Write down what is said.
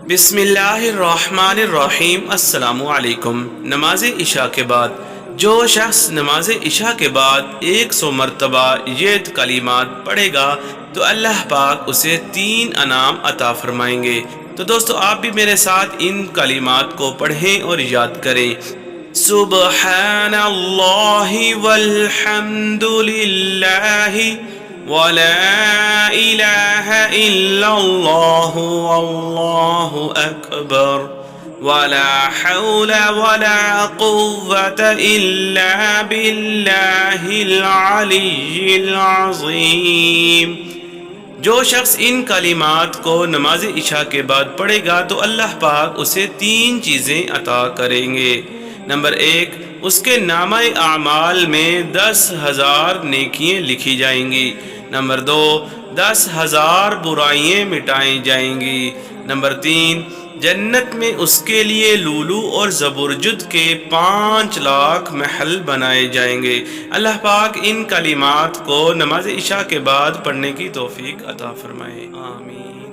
बिस्मिल्लाहिर्रहमानिर्रहीम। अस्सलामु अलैकुम। नमाज इशा के बाद जो शख्स नमाज इशा के बाद 100 मरतबा ये कलिमात पढ़ेगा तो अल्लाह पाक उसे 3 अनाम अता फरमाएंगे। तो दोस्तों, आप भी मेरे साथ इन कलिमात को पढ़ें और याद करें। सुब्हानल्लाहि वल्हम्दुलिल्लाहि वला इलाहा इल्लल्लाहु वल्लाहु अकबर वला हौला वला कुव्वता इल्ला बिल्लाहिल अलिय्यिल अज़ीम। जो शख्स इन कलिमात को नमाज इशा के बाद पढ़ेगा तो अल्लाह पाक उसे 3 चीज़ें अता करेंगे। नंबर 1, उसके नामा-ए आमाल में 10,000 नेकियां लिखी जाएंगी। नंबर 2, 10,000 बुराइयां मिटाई जाएंगी। नंबर 3, जन्नत में उसके लिए लूलू और ज़बरजुद के 5 लाख महल बनाए जाएंगे। अल्लाह पाक इन कलिमात को नमाज इशा के बाद पढ़ने की तौफीक अता फरमाए। आमीन।